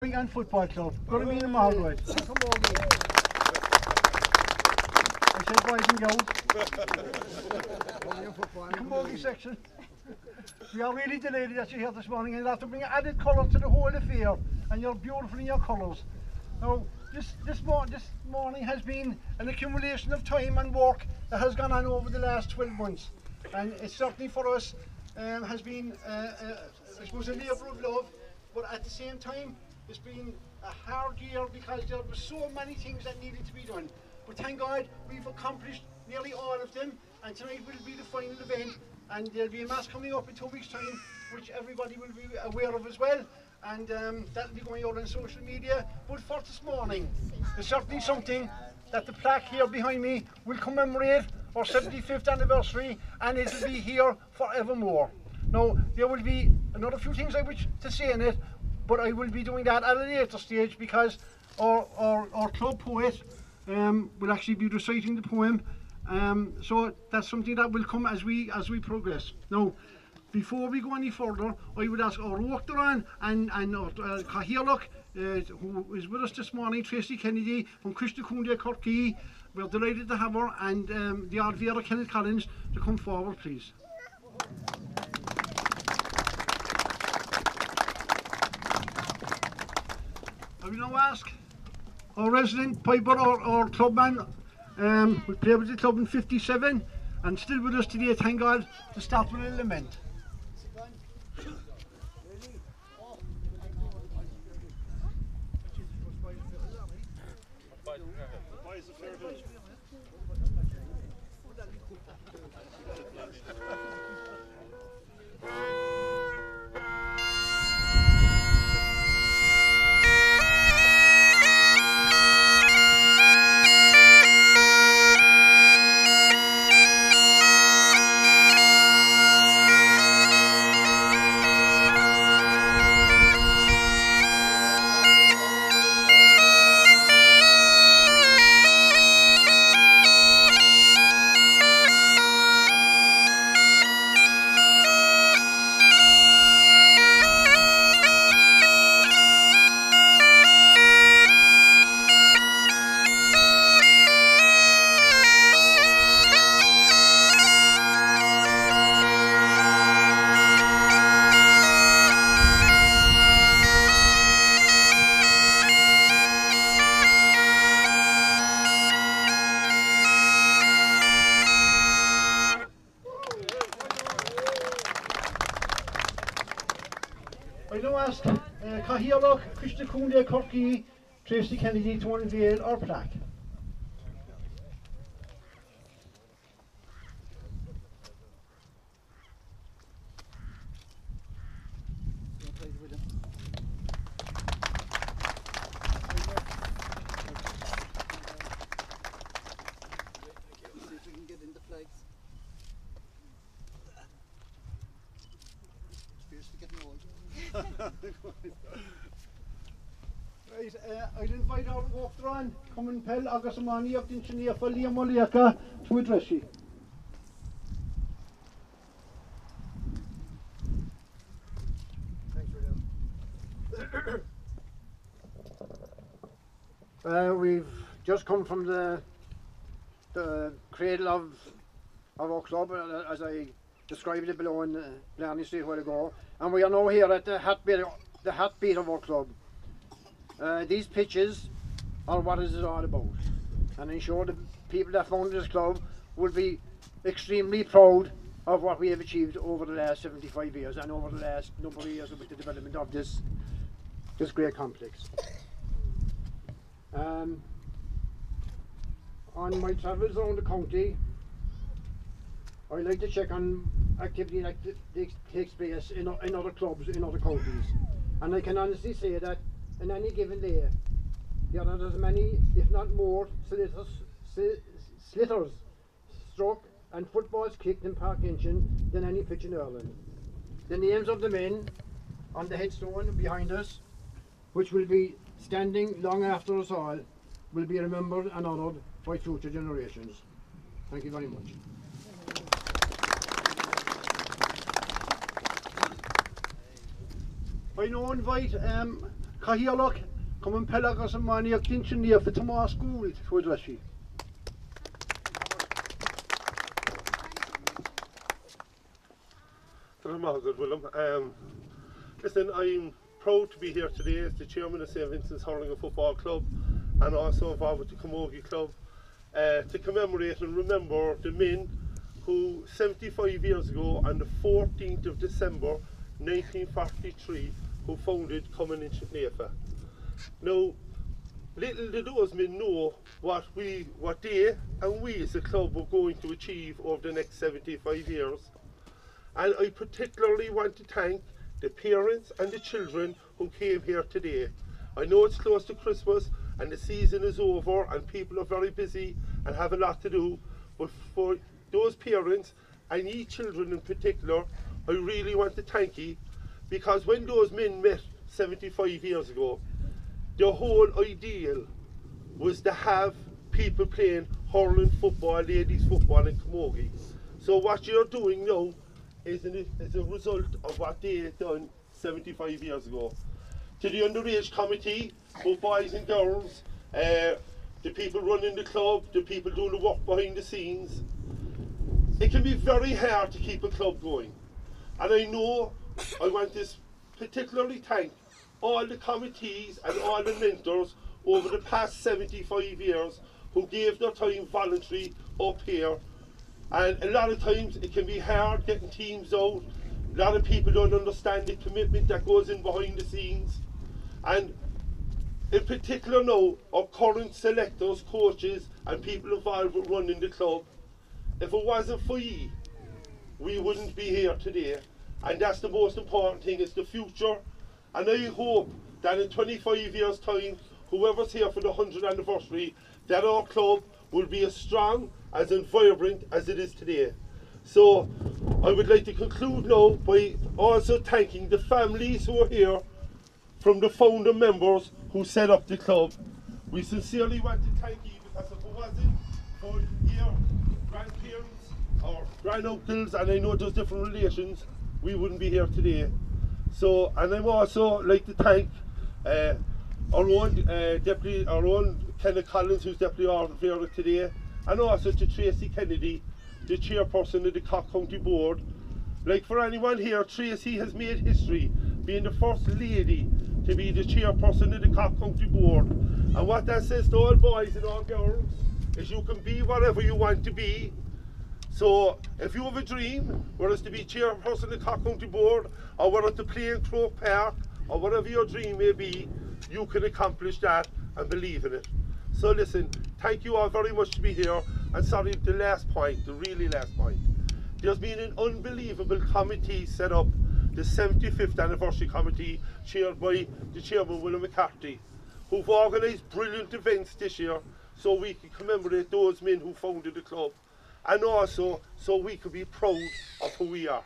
And Football Club. Good to meet them all, right? I said boys and girls. Camogie section. We are really delighted that you're here this morning, and you have to bring added colour to the whole affair, and you're beautiful in your colours. Now, this morning has been an accumulation of time and work that has gone on over the last 12 months, and it certainly for us has been, I suppose, a labour of love, but at the same time, it's been a hard year because there were so many things that needed to be done. But thank God we've accomplished nearly all of them, and tonight will be the final event, and there'll be a mass coming up in 2 weeks' time which everybody will be aware of as well, and that'll be going out on social media. But for this morning, there's certainly something that the plaque here behind me will commemorate our 75th anniversary, and it'll be here forevermore. Now, there will be another few things I wish to say in it, but I will be doing that at a later stage because our club poet will actually be reciting the poem. So that's something that will come as we progress. Now, before we go any further, I would ask our Rochdaran and our Cahirlock, who is with us this morning, Tracy Kennedy from Christakundia Corky. We're delighted to have her, and the Ardvera Kenneth Collins to come forward, please. I will now ask our resident piper or clubman, who played with the club in 57 and still with us today, thank God, to start with a lament. I now ask Cahirlock, Christakundia Corky, Tracy Kennedy to unveil our plaque. Right, I'd invite our Rochdaran, Cumann Pell, agus Amani of the engineer for Liam Oliaka to address you. Thanks, William. We've just come from the cradle of our club, as I described it below in the Blarney Street a while ago, and we are now here at the heartbeat of our club. These pitches are what it is all about, and I'm sure the people that founded this club will be extremely proud of what we have achieved over the last 75 years and over the last number of years with the development of this great complex. On my travels around the county, I like to check on activity that takes place in other clubs in other counties, and I can honestly say that in any given day there are as many, if not more, slitters, stroke and footballs kicked in Park Inchin than any pitch in Ireland. The names of the men on the headstone behind us, which will be standing long after us all, will be remembered and honoured by future generations. Thank you very much. I now invite Cahialach, come and pelagas and money a kitchen near for tomorrow school, for the she. Willem. Listen, I'm proud to be here today as the chairman of St. Vincent's Hurling and Football Club and also involved with the Camogie Club to commemorate and remember the men who 75 years ago on the 14th of December 1943 who founded Cumann in Shitnefa. Now, little did those men know what they and we as a club were going to achieve over the next 75 years. And I particularly want to thank the parents and the children who came here today. I know it's close to Christmas and the season is over and people are very busy and have a lot to do, but for those parents and ye children in particular, I really want to thank you, because when those men met 75 years ago, the whole ideal was to have people playing hurling, football, ladies football and camogie. So what you're doing now is a result of what they had done 75 years ago. To the underage committee, both boys and girls, the people running the club, the people doing the work behind the scenes, it can be very hard to keep a club going. And I know I want to particularly thank all the committees and all the mentors over the past 75 years who gave their time voluntary up here. And a lot of times it can be hard getting teams out. A lot of people don't understand the commitment that goes in behind the scenes. And in particular now, our current selectors, coaches and people involved with running the club, if it wasn't for ye, we wouldn't be here today. And that's the most important thing, is the future. And I hope that in 25 years time, whoever's here for the 100th anniversary, that our club will be as strong, as vibrant as it is today. So I would like to conclude now by also thanking the families who are here from the founder members who set up the club. We sincerely want to thank you, because if it wasn't for your grandparents or granduncles, and I know there's different relations, we wouldn't be here today. So, and I'm also like to thank our own Kenneth Collins, who's deputy order today, and also to Tracy Kennedy, the chairperson of the Cork County Board. Like, for anyone here, Tracy has made history, being the first lady to be the chairperson of the Cork County Board. And what that says to all boys and all girls is you can be whatever you want to be. So if you have a dream, whether it's to be chairperson of the Cork County Board, or whether to play in Croke Park, or whatever your dream may be, you can accomplish that and believe in it. So listen, thank you all very much to be here. And sorry, the last point, the really last point. There's been an unbelievable committee set up, the 75th anniversary committee, chaired by the chairman, William McCarthy, who've organised brilliant events this year so we can commemorate those men who founded the club, and also so we can be proud of who we are.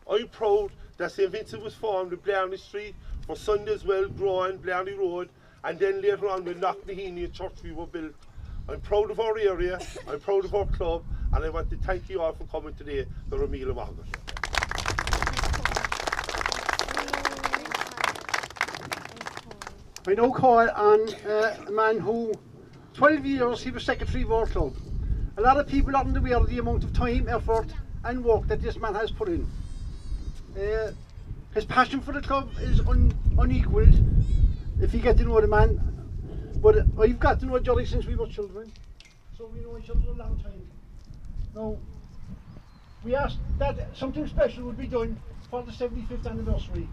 I'm proud that St. Vincent was formed in Blarney Street for Sundays Well, Groin, Blarney Road, and then later on when Knocknaheeny Church we were built. I'm proud of our area, I'm proud of our club, and I want to thank you all for coming today. The Ramila Mohammed. I now call on a man who, 12 years he was secretary of our club. A lot of people aren't aware of the amount of time, effort and work that this man has put in. His passion for the club is unequalled, if you get to know the man. But I've got to know Johnny since we were children, so we know each other a long time. Now, we asked that something special would be done for the 75th anniversary.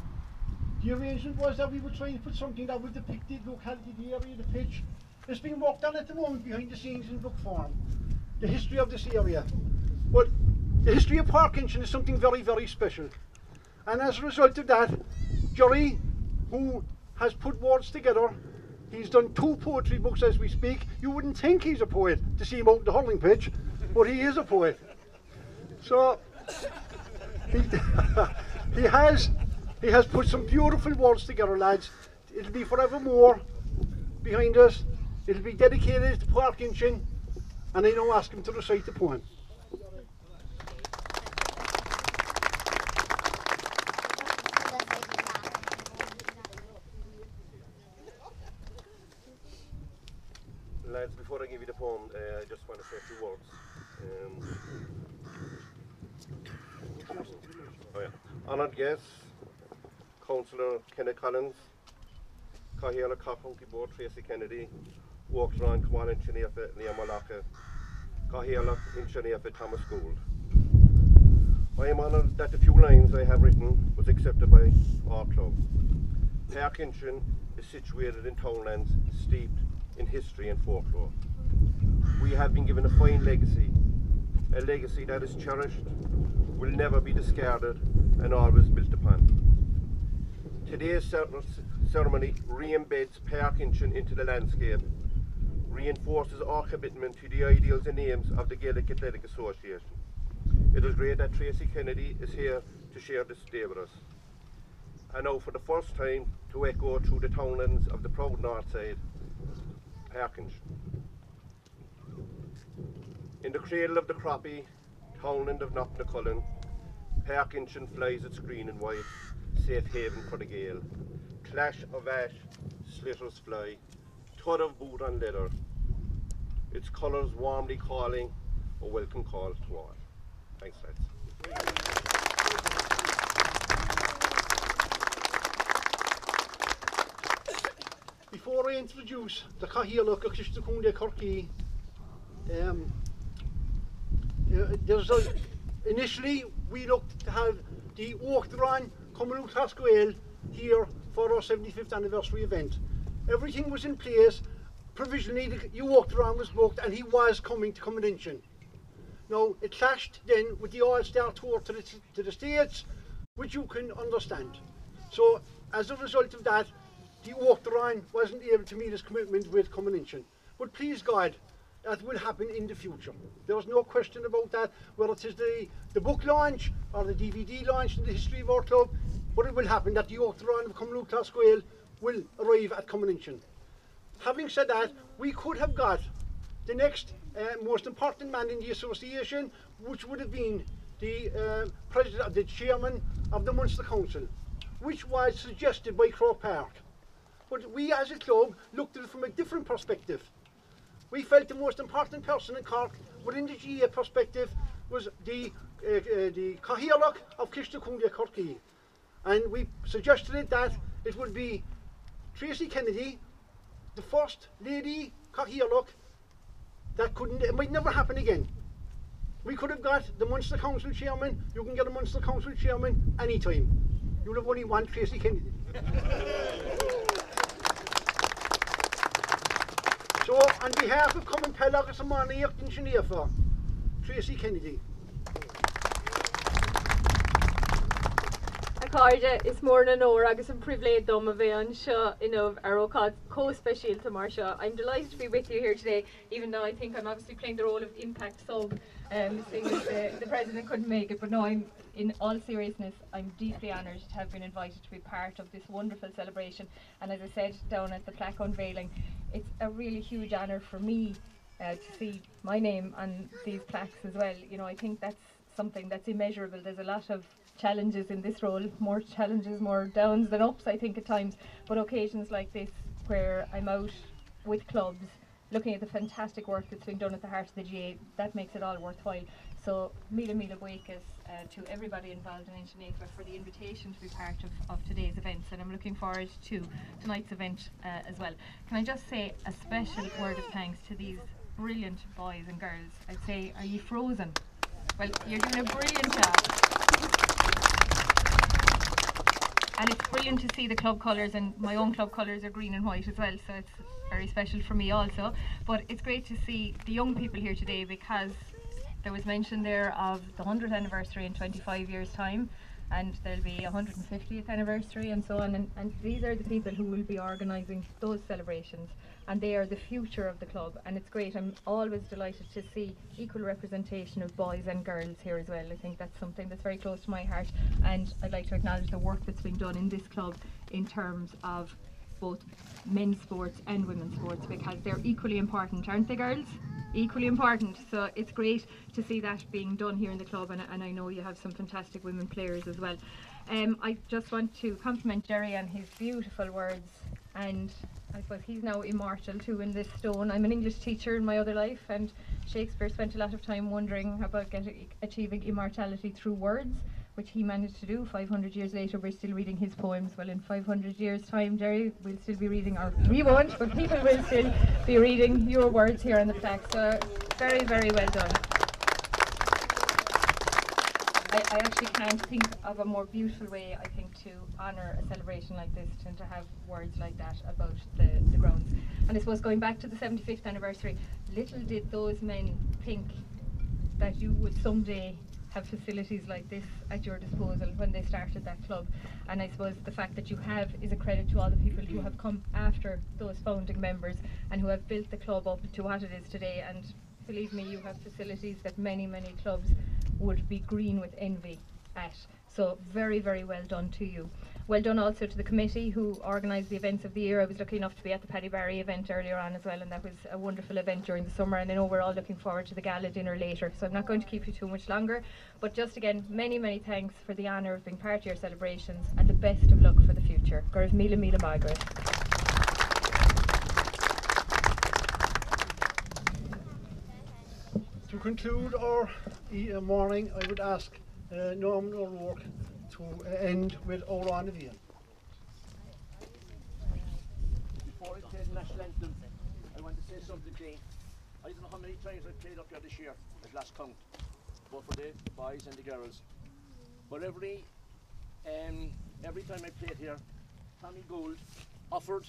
The arrangement was that we would try and put something that would depict the locality, the area, the pitch. It's being worked on at the moment behind the scenes in book form, the history of this area. But the history of Parkinson is something very, very special. And as a result of that, Jerry, who has put words together, he's done 2 poetry books as we speak. You wouldn't think he's a poet to see him out on the hurling pitch, but he is a poet. So he has put some beautiful words together, lads. It'll be forevermore behind us. It'll be dedicated to Parkinson, and I now ask him to recite the poem. Lads, before I give you the poem, I just want to say a few words. Honoured guests, Councillor Kenneth Collins, Cahiela County Board Tracy Kennedy, walked around Kamal Inchanefa Liam Malaka, Cahiela Inchanefa Thomas Gould. I am honoured that the few lines I have written was accepted by our club. Park Inchin is situated in townlands steeped in history and folklore. We have been given a fine legacy, a legacy that is cherished, will never be discarded and always built upon. Today's ceremony re-embeds Park Inchin into the landscape, reinforces our commitment to the ideals and aims of the Gaelic Athletic Association. It is great that Tracy Kennedy is here to share this day with us. And now for the first time to echo through the townlands of the proud north side, Park Inchin. In the cradle of the Croppy, townland of Knocknacullen, Park Inchin flies its green and white, safe haven for the gale. Clash of ash, slitters fly, thud of boot on leather, its colours warmly calling a welcome call to all. Thanks, lads. Before I introduce the Cahiela Chishtacundia Corky, initially we looked to have the Walk-the-Run Cumberland Cascoil here for our 75th anniversary event. Everything was in place. Provisionally, the Walk-the-Run was booked and he was coming to Cumberland. Now, it clashed then with the All-Star Tour to the States, which you can understand. So, as a result of that, the Walk-the-Run wasn't able to meet his commitment with Cumberland. But please God, that will happen in the future. There's no question about that, whether it is the book launch or the DVD launch in the history of our club, but it will happen that the Walk-the-Run of Cumberland Cascoil will arrive at Cumberland. Having said that, we could have got the next most important man in the association, which would have been the president, the chairman of the Munster Council, which was suggested by Croke Park. But we as a club looked at it from a different perspective. We felt the most important person in Cork within the GAA perspective was the Cahiela of Chishtacundia Corky. And we suggested that it would be Tracy Kennedy, the first lady Cahiela. It might never happen again. We could have got the Munster Council chairman. You can get a Munster Council chairman anytime. You'll have only one Tracy Kennedy. So, on behalf of Common Pelagus and Marnie Inchanefa, Tracy Kennedy. Carja is more than over agus an privilege dom a bheith an seo inmh ar co-specialta mar seo. I'm delighted to be with you here today, even though I think I'm obviously playing the role of impact sub, seeing as the President couldn't make it, but no, in all seriousness, I'm deeply honoured to have been invited to be part of this wonderful celebration. And as I said down at the plaque unveiling, it's a really huge honour for me to see my name on these plaques as well. You know, I think that's something that's immeasurable. There's a lot of challenges in this role, more challenges, more downs than ups I think at times, but occasions like this where I'm out with clubs looking at the fantastic work that's being done at the heart of the GAA, that makes it all worthwhile. So mila buekas to everybody involved in Inchanefa for the invitation to be part of today's events, and I'm looking forward to tonight's event as well. Can I just say a special word of thanks to these brilliant boys and girls. I'd say, are you frozen? Well, you're doing a brilliant job. And it's brilliant to see the club colours, and my own club colours are green and white as well, so it's very special for me also. But it's great to see the young people here today, because there was mention there of the 100th anniversary in 25 years time, and there'll be a 150th anniversary and so on, and these are the people who will be organising those celebrations, and they are the future of the club, and it's great. I'm always delighted to see equal representation of boys and girls here as well. I think that's something that's very close to my heart, and I'd like to acknowledge the work that's being done in this club in terms of both men's sports and women's sports, because they're equally important, aren't they, girls? Equally important. So it's great to see that being done here in the club, and I know you have some fantastic women players as well. I just want to compliment Jerry on his beautiful words, and I suppose he's now immortal too in this stone. I'm an English teacher in my other life, and Shakespeare spent a lot of time wondering about achieving immortality through words, which he managed to do. 500 years later, we're still reading his poems. Well, in 500 years' time, Jerry, we'll still be reading, or we won't, but people will still be reading your words here on the plaque. So very, very well done. I actually can't think of a more beautiful way, I think, to honour a celebration like this than to have words like that about the grounds. And I suppose going back to the 75th anniversary, little did those men think that you would someday have facilities like this at your disposal when they started that club. And I suppose the fact that you have is a credit to all the people who have come after those founding members and who have built the club up to what it is today. And believe me, you have facilities that many, many clubs would be green with envy at. So very, very well done to you. Well done also to the committee who organised the events of the year. I was lucky enough to be at the Paddy Barry event earlier on as well, and that was a wonderful event during the summer, and I know we're all looking forward to the gala dinner later, so I'm not going to keep you too much longer, but just again, many, many thanks for the honour of being part of your celebrations, and the best of luck for the future. Gurv Mila Mila Margaret. To conclude our morning, I would ask Norman O'Rourke to end with Oran Avian. Before I play the national anthem, I want to say something to you. I don't know how many times I've played up here this year, at last count, both for the boys and the girls. But every time I played here, Tommy Gould offered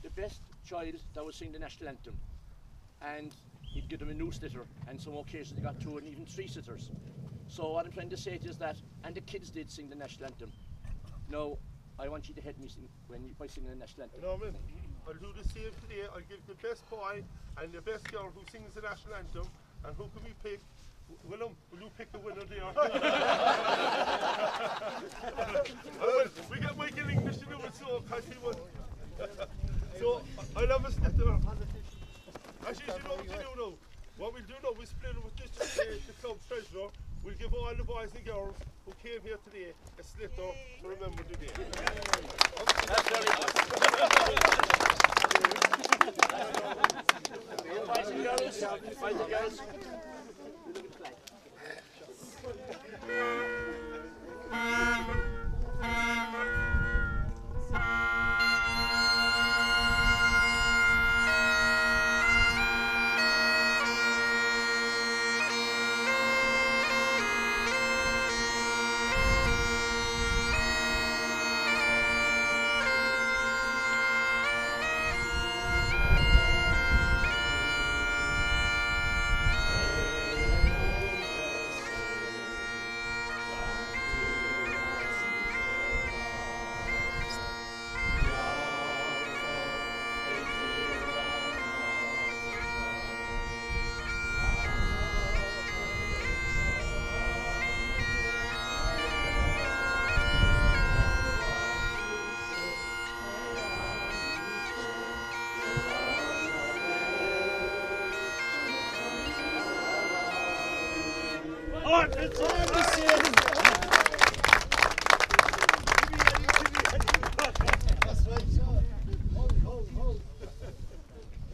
the best child that would sing the national anthem. And he'd give them a new sitter, and some occasions they got 2 and even 3 sitters. So what I'm trying to say to you is that, and the kids did sing the national anthem. Now, I want you to help me sing by singing the national anthem. Norman, I'll do the same today. I'll give the best boy and the best girl who sings the national anthem, and who can we pick? Willem, will you pick the winner there? We got Michael English to do it, so because he won. So I'll have a snitter. Actually, you know what you do now? What we'll do now, we split it with the club treasurer. We'll give all the boys and girls who came here today a slitter to remember the day. That's very good. Boys and girls. It's all the same.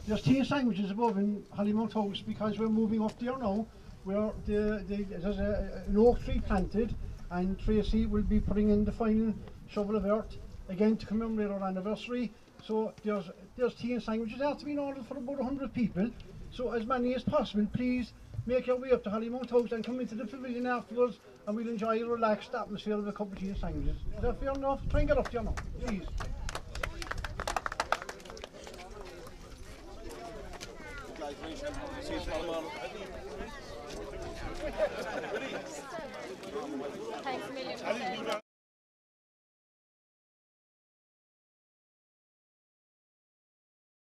There's tea and sandwiches above in Hollymount House because we're moving up there now, where there's an oak tree planted, and Tracy will be putting in the final shovel of earth again to commemorate our anniversary. So there's tea and sandwiches there to be in order for about 100 people. So as many as possible, please make your way up to Hollymount House and come into the pavilion afterwards, and we'll enjoy a relaxed atmosphere of a cup of tea and sandwiches. Is that fair enough? Try and get up there now, please. See you tomorrow morning.